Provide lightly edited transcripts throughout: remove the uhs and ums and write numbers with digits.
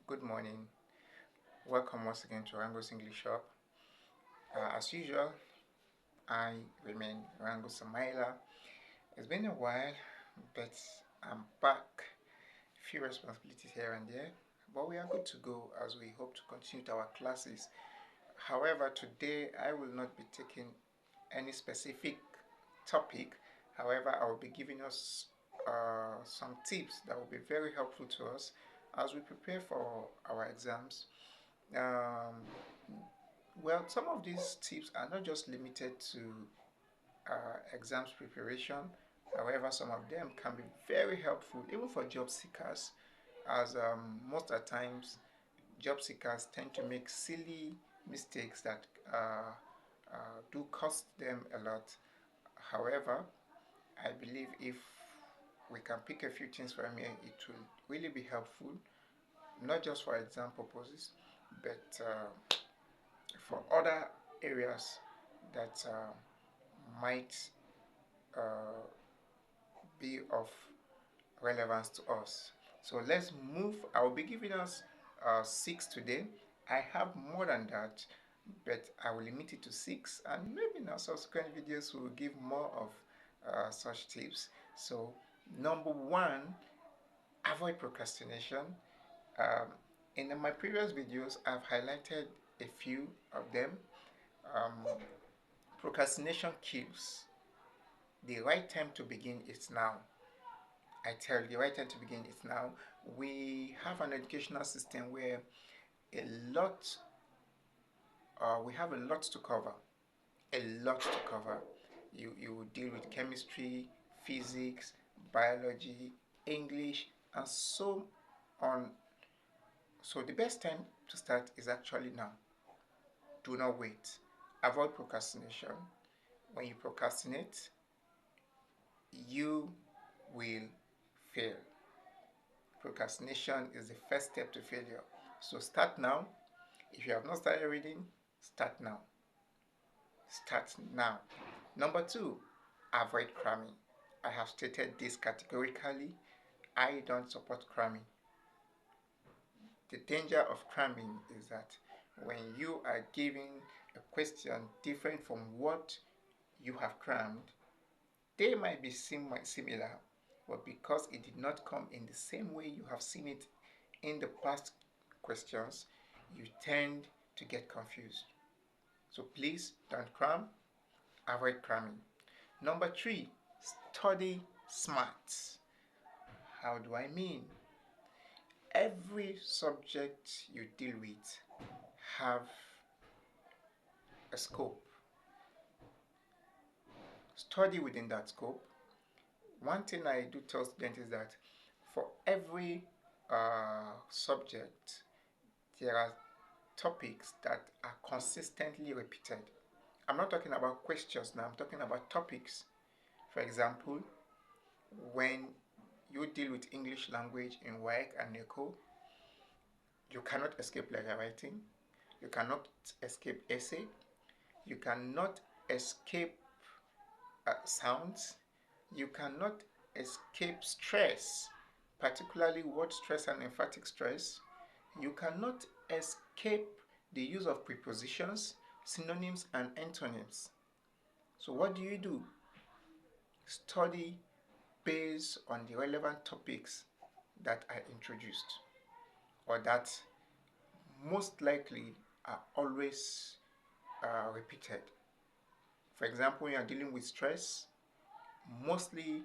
Good morning. Welcome once again to Rango's English Shop. As usual, I remain Rango Samaila. It's been a while, but I'm back. Few responsibilities here and there, but we are good to go as we hope to continue with our classes. However, today I will not be taking any specific topic. However, I will be giving us some tips that will be very helpful to us as we prepare for our exams. Um, well, some of these tips are not just limited to exams preparation. However, some of them can be very helpful even for job seekers, as most at times job seekers tend to make silly mistakes that do cost them a lot. However, I believe if we can pick a few things from here, it will really be helpful, not just for exam purposes, but for other areas that might uh, be of relevance to us. So let's move. I will be giving us 6 today. I have more than that, but I will limit it to 6, and maybe in our subsequent videos we will give more of such tips. So number 1, avoid procrastination. Um, in my previous videos, I've highlighted a few of them. Um, Procrastination kills. The right time to begin is now. I tell you, the right time to begin is now. We have an educational system where a lot, we have a lot to cover. A lot to cover. You deal with chemistry, physics, biology, English, and so on. So the best time to start is actually now. Do not wait. Avoid procrastination. When you procrastinate, you will fail. Procrastination is the first step to failure. So start now. If you have not started reading, start now. Start now. Number 2, avoid cramming. I have stated this categorically. I don't support cramming. The danger of cramming is that when you are giving a question different from what you have crammed, they might be similar, but because it did not come in the same way you have seen it in the past questions, you tend to get confused. So please don't cram, avoid cramming. Number 3, study smart. How do I mean? Every subject you deal with have a scope. Study within that scope. One thing I do tell students is that for every subject, there are topics that are consistently repeated. I'm not talking about questions now, I'm talking about topics. For example, when you deal with English language in WAEC and NECO, you cannot escape letter writing, you cannot escape essay, you cannot escape sounds, you cannot escape stress, particularly word stress and emphatic stress. You cannot escape the use of prepositions, synonyms, and antonyms. So what do? Study based on the relevant topics that are introduced, or that most likely are always repeated. For example, when you are dealing with stress, mostly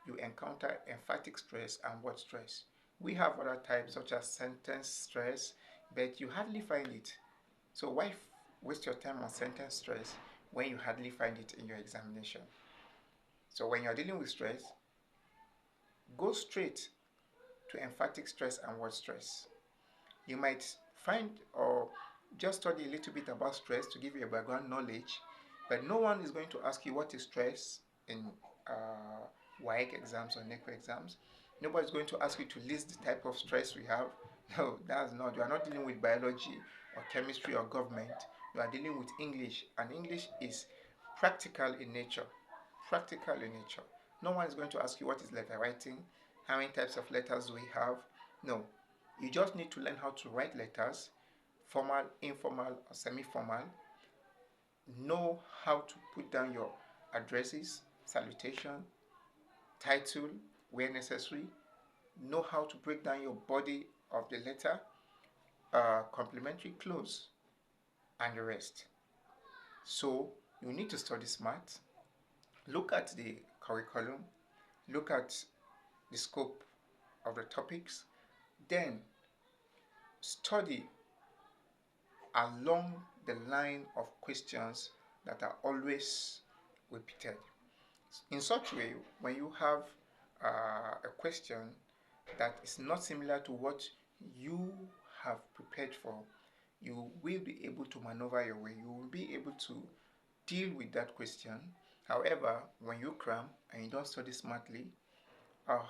you encounter emphatic stress and word stress. We have other types such as sentence stress, but you hardly find it. So why waste your time on sentence stress when you hardly find it in your examination? So when you're dealing with stress, go straight to emphatic stress and word stress. You might find or just study a little bit about stress to give you a background knowledge, but no one is going to ask you what is stress in WAEC exams or NECO exams. Nobody's going to ask you to list the type of stress we have. No, that's not. You are not dealing with biology or chemistry or government. You are dealing with English, and English is practical in nature. Practical in nature. No one is going to ask you what is letter writing, how many types of letters do we have. No. You just need to learn how to write letters, formal, informal, or semi-formal. Know how to put down your addresses, salutation, title where necessary. Know how to break down your body of the letter, complementary clause, and the rest. So you need to study smart. Look at the curriculum. Look at the scope of the topics. Then study along the line of questions that are always repeated. In such a way, when you have a question that is not similar to what you have prepared for, you will be able to maneuver your way. You will be able to deal with that question. However, when you cram and you don't study smartly, oh,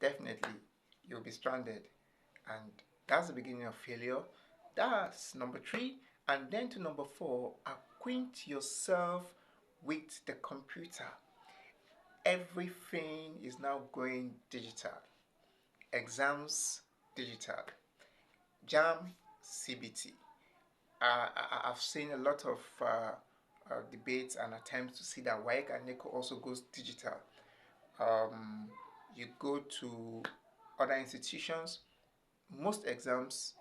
definitely you'll be stranded, and that's the beginning of failure. That's number 3. And then to number 4, acquaint yourself with the computer. Everything is now going digital. Exams digital. JAMB, CBT. I've seen a lot of debates and attempts to see that WAEC and NECO also goes digital. You go to other institutions, most exams,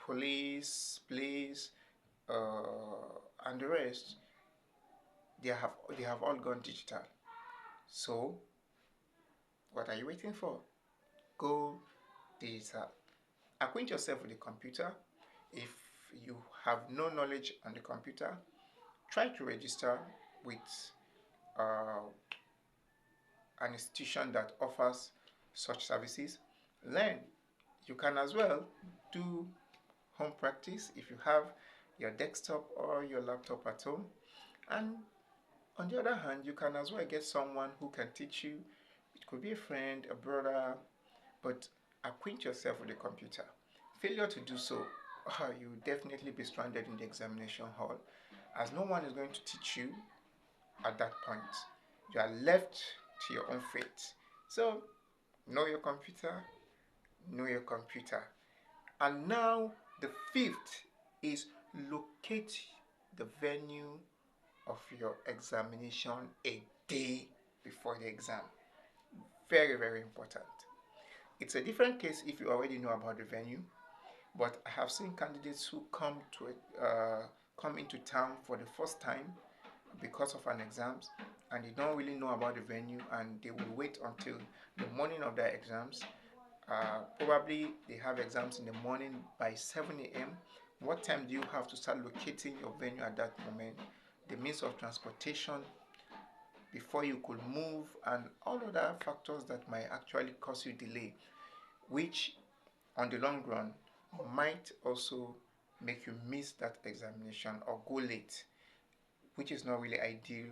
police, and the rest, they have all gone digital. So what are you waiting for? Go digital. Acquaint yourself with the computer. If you have no knowledge on the computer, try to register with an institution that offers such services. Learn. You can as well do home practice if you have your desktop or your laptop at home. And on the other hand, you can as well get someone who can teach you. It could be a friend, a brother, but acquaint yourself with the computer. Failure to do so, you will definitely be stranded in the examination hall, as no one is going to teach you at that point. You are left to your own fate. So, know your computer, know your computer. And now, the 5th is locate the venue of your examination a day before the exam. Very, very important. It's a different case if you already know about the venue, but I have seen candidates who come into town for the first time because of an exams, and they don't really know about the venue, and they will wait until the morning of their exams. Probably they have exams in the morning by 7 a.m. What time do you have to start locating your venue at that moment? The means of transportation before you could move, and all other factors that might actually cause you delay, which on the long run might also make you miss that examination or go late, which is not really ideal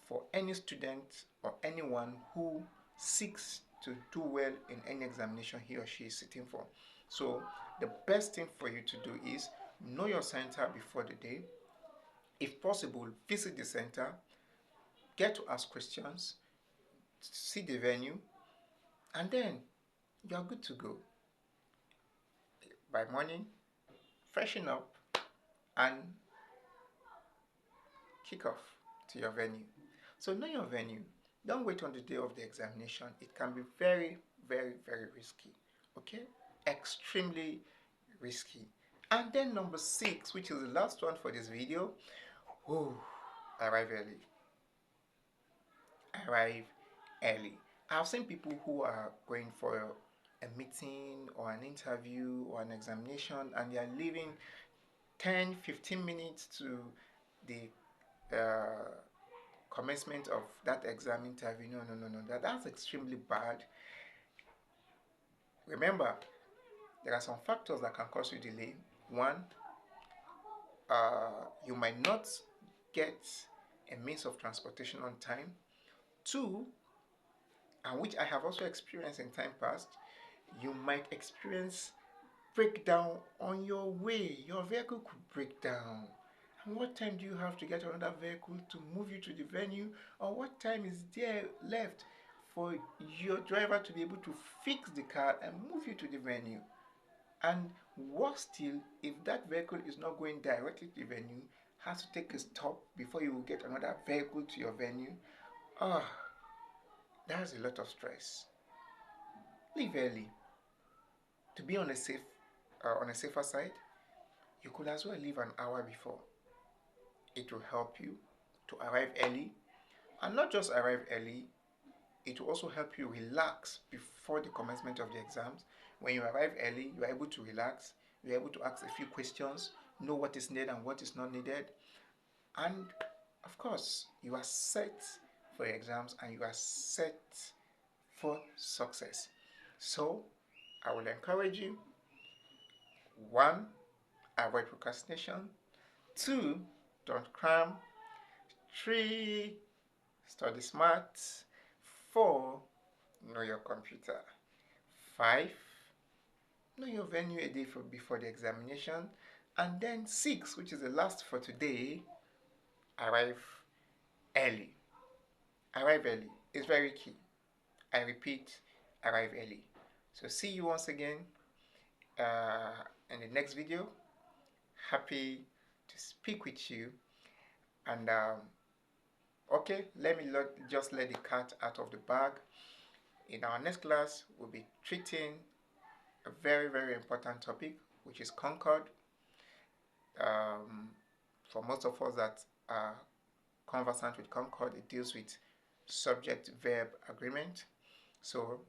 for any student or anyone who seeks to do well in any examination he or she is sitting for. So the best thing for you to do is know your center before the day. If possible, visit the center, get to ask questions, see the venue, and then you are good to go. By morning, freshen up and kick off to your venue. So know your venue. Don't wait on the day of the examination. It can be very, very, very risky. Okay? Extremely risky. And then number 6, which is the last one for this video. Arrive early. Arrive early. I've seen people who are going for a meeting or an interview or an examination, and they are leaving 10-15 minutes to the commencement of that exam interview. No. That's extremely bad. Remember, there are some factors that can cause you delay. One, you might not get a means of transportation on time. 2, and which I have also experienced in time past, you might experience breakdown on your way. Your vehicle could break down. And what time do you have to get another vehicle to move you to the venue? Or what time is there left for your driver to be able to fix the car and move you to the venue? And worse still, if that vehicle is not going directly to the venue, has to take a stop before you will get another vehicle to your venue. Ah, that's a lot of stress. Leave early. To be on a safer side, you could as well leave an hour before. It will help you to arrive early, and not just arrive early, it will also help you relax before the commencement of the exams. When you arrive early, you are able to relax, you are able to ask a few questions, know what is needed and what is not needed, and of course, you are set for your exams and you are set for success. So, I will encourage you: one, avoid procrastination; two, don't cram; three, study smart; four, know your computer; five, know your venue a day before the examination; and then six, which is the last for today, arrive early. Arrive early is very key. I repeat, arrive early. So see you once again in the next video. Happy to speak with you. And okay, let me just let the cat out of the bag. In our next class, we'll be treating a very, very important topic, which is Concord. For most of us that are conversant with Concord, it deals with subject-verb agreement. So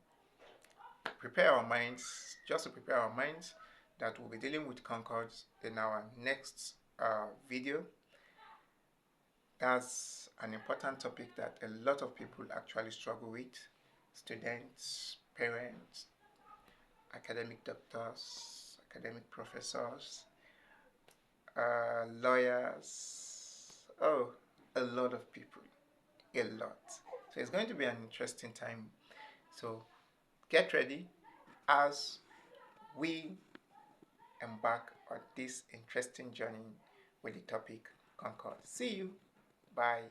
prepare our minds, just to prepare our minds, that we'll be dealing with Concord in our next video. That's an important topic that a lot of people actually struggle with: students, parents, academic doctors, academic professors, lawyers. Oh, a lot of people, a lot. So it's going to be an interesting time. So get ready as we embark on this interesting journey with the topic Concord. See you. Bye.